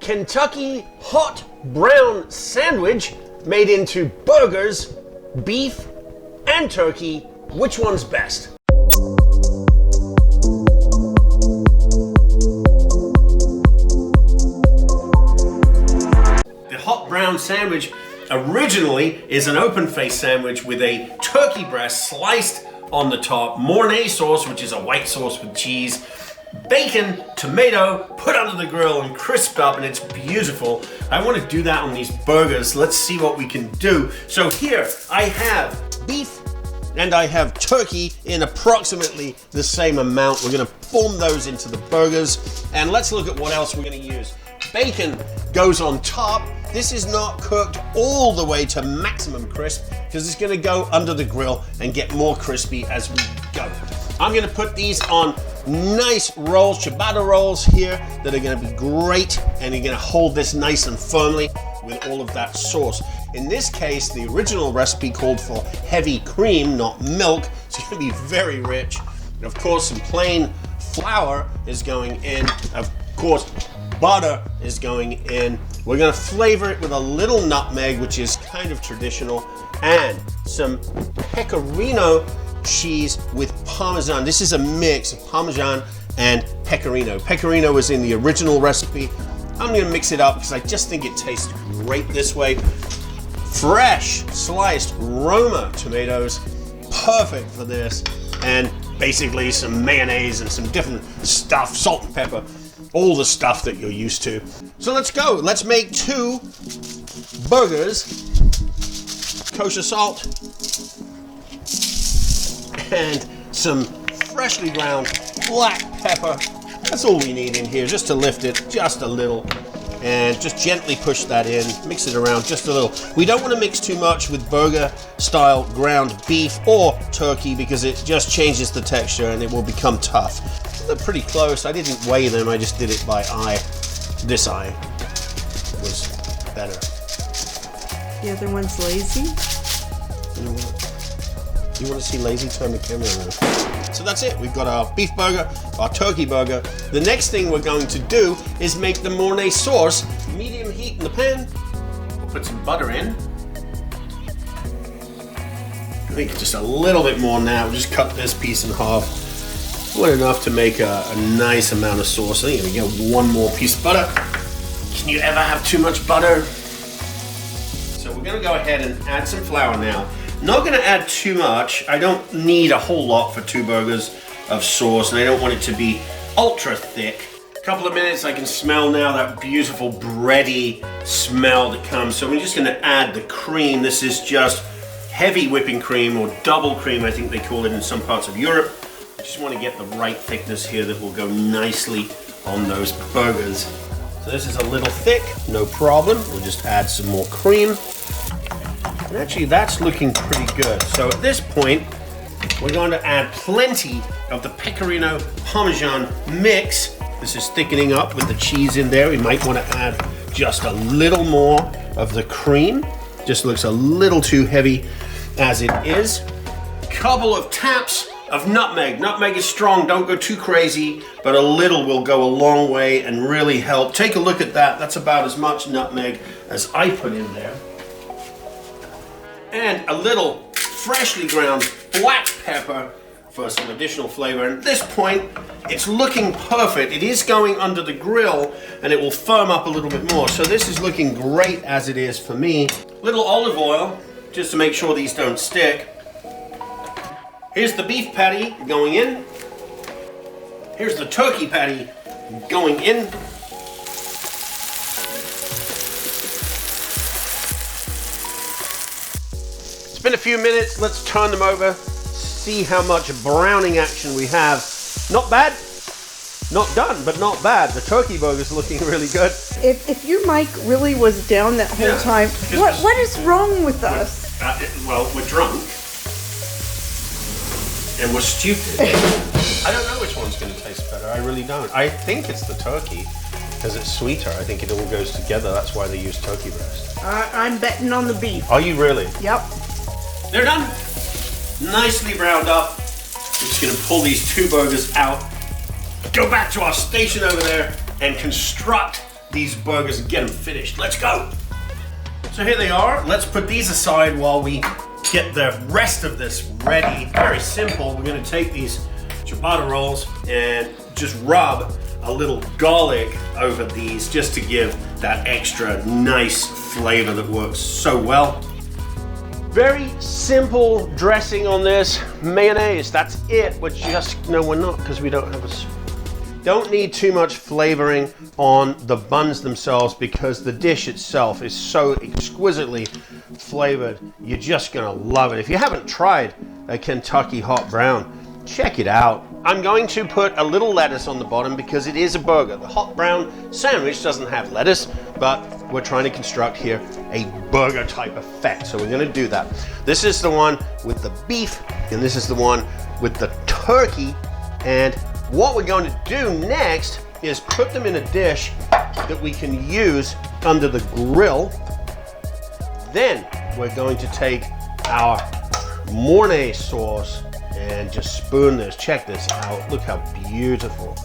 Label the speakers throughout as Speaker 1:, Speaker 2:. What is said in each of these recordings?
Speaker 1: Kentucky hot brown sandwich made into burgers, beef, and turkey. Which one's best? The hot brown sandwich originally is an open-faced sandwich with a turkey breast sliced on the top, Mornay sauce, which is a white sauce with cheese, bacon, tomato, put under the grill and crisped up, and it's beautiful. I want to do that on these burgers. Let's see what we can do. So here I have beef and I have turkey in approximately the same amount. We're going to form those into the burgers, and let's look at what else we're going to use. Bacon goes on top. This is not cooked all the way to maximum crisp because it's going to go under the grill and get more crispy as we go. I'm going to put these on nice rolls, ciabatta rolls here that are going to be great, and you're going to hold this nice and firmly with all of that sauce. In this case, the original recipe called for heavy cream, not milk, so it's going to be very rich. And of course, some plain flour is going in. Of course, butter is going in. We're going to flavor it with a little nutmeg, which is kind of traditional, and some pecorino cheese with Parmesan. This is a mix of Parmesan and Pecorino. Pecorino was in the original recipe. I'm going to mix it up because I just think it tastes great this way. Fresh sliced Roma tomatoes, perfect for this, and basically some mayonnaise and some different stuff, salt and pepper, all the stuff that you're used to. So let's go. Let's make 2 burgers, kosher salt, and some freshly ground black pepper. That's all we need in here, just to lift it just a little, and just gently push that in, mix it around just a little. We don't want to mix too much with burger style ground beef or turkey because it just changes the texture and it will become tough. They're pretty close. I didn't weigh them, I just did it by eye. This eye was better.
Speaker 2: The other one's lazy.
Speaker 1: You know what? You want to see lazy? Turn the camera around. So that's it. We've got our beef burger, our turkey burger. The next thing we're going to do is make the Mornay sauce. Medium heat in the pan. We'll put some butter in. I think just a little bit more now. We'll just cut this piece in half. Not enough to make a nice amount of sauce. I think I'm going to get one more piece of butter. Can you ever have too much butter? So we're going to go ahead and add some flour now. Not going to add too much. I don't need a whole lot for 2 burgers of sauce, and I don't want it to be ultra thick. A couple of minutes, I can smell now that beautiful bready smell that comes. So we're just going to add the cream. This is just heavy whipping cream, or double cream, I think they call it in some parts of Europe. I just want to get the right thickness here that will go nicely on those burgers. So this is a little thick, no problem. We'll just add some more cream. And actually, that's looking pretty good. So at this point, we're going to add plenty of the Pecorino Parmesan mix. This is thickening up with the cheese in there. We might want to add just a little more of the cream. Just looks a little too heavy as it is. Couple of taps of nutmeg. Nutmeg is strong, don't go too crazy, but a little will go a long way and really help. Take a look at that. That's about as much nutmeg as I put in there. And a little freshly ground black pepper for some additional flavor. And at this point, it's looking perfect. It is going under the grill and it will firm up a little bit more. So this is looking great as it is for me. Little olive oil, just to make sure these don't stick. Here's the beef patty going in. Here's the turkey patty going in. It's been a few minutes, let's turn them over, see how much browning action we have. Not bad, not done, but not bad. The turkey burger's looking really good.
Speaker 2: If your mic really was down that whole time, what is wrong with us?
Speaker 1: Well, we're drunk. And we're stupid. I don't know which one's going to taste better, I really don't. I think it's the turkey, because it's sweeter. I think it all goes together, that's why they use turkey breast.
Speaker 2: I'm betting on the beef.
Speaker 1: Are you really?
Speaker 2: Yep.
Speaker 1: They're done. Nicely browned up. We're just gonna pull these 2 burgers out, go back to our station over there, and construct these burgers and get them finished. Let's go. So here they are. Let's put these aside while we get the rest of this ready. Very simple. We're gonna take these ciabatta rolls and just rub a little garlic over these just to give that extra nice flavor that works so well. Very simple dressing on this. Mayonnaise, that's it. We're not, because we don't have don't need too much flavoring on the buns themselves because the dish itself is so exquisitely flavored. You're just gonna love it. If you haven't tried a Kentucky Hot Brown, check it out. I'm going to put a little lettuce on the bottom because it is a burger. The Hot Brown sandwich doesn't have lettuce, but we're trying to construct here a burger type effect. So we're gonna do that. This is the one with the beef, and this is the one with the turkey. And what we're going to do next is put them in a dish that we can use under the grill. Then we're going to take our Mornay sauce and just spoon this. Check this out. Look how beautiful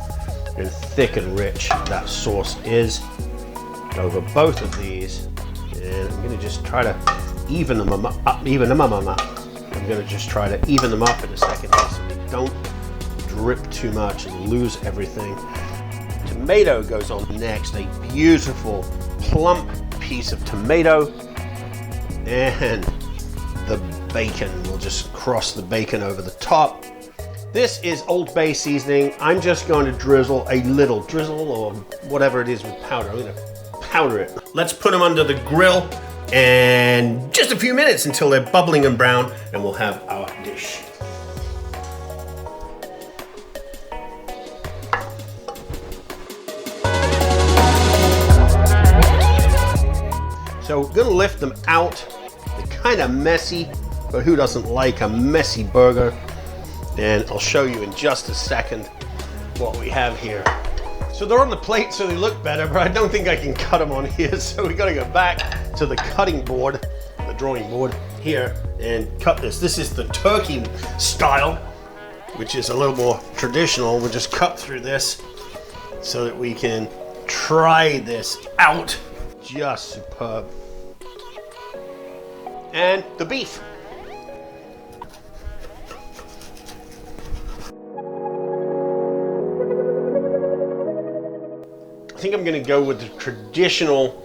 Speaker 1: and thick and rich that sauce is over both of these. And I'm going to just try to even them up. I'm going to just try to even them up in a second so they don't drip too much and lose everything. Tomato goes on next. A beautiful plump piece of tomato, and the bacon. We'll just cross the bacon over the top. This is Old Bay seasoning. I'm just going to drizzle or whatever it is with powder. I'm going to powder it. Let's put them under the grill and just a few minutes until they're bubbling and brown, and we'll have our dish. So we're gonna lift them out. They're kind of messy, but who doesn't like a messy burger? And I'll show you in just a second what we have here. So they're on the plate, so they look better, but I don't think I can cut them on here. So we gotta go back to the cutting board, the drawing board here, and cut this. This is the turkey style, which is a little more traditional. We'll just cut through this so that we can try this out. Just superb. And the beef. I think I'm going to go with the traditional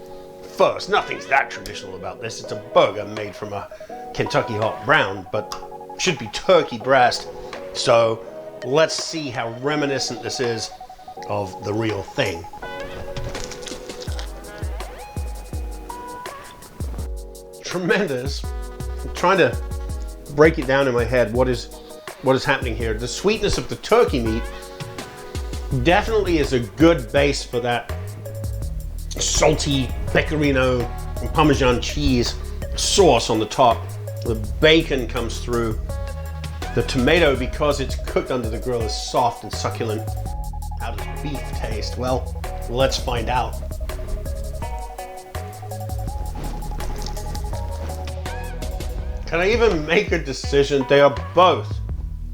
Speaker 1: first. Nothing's that traditional about this. It's a burger made from a Kentucky Hot Brown, but should be turkey breast. So let's see how reminiscent this is of the real thing. Tremendous. I'm trying to break it down in my head. What is happening here? The sweetness of the turkey meat definitely is a good base for that salty pecorino and Parmesan cheese sauce on the top. The bacon comes through. The tomato, because it's cooked under the grill, is soft and succulent. How does beef taste? Well, let's find out. Can I even make a decision? They are both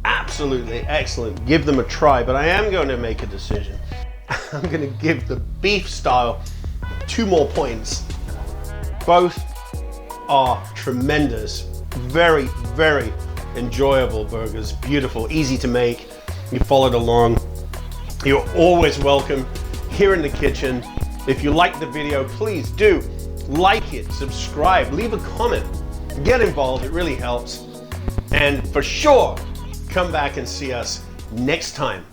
Speaker 1: absolutely excellent. Give them a try, but I am going to make a decision. I'm going to give the beef style 2 more points. Both are tremendous. Very, very enjoyable burgers. Beautiful, easy to make. You followed along. You're always welcome here in the kitchen. If you liked the video, please do like it, subscribe, leave a comment. Get involved, it really helps. And for sure, come back and see us next time.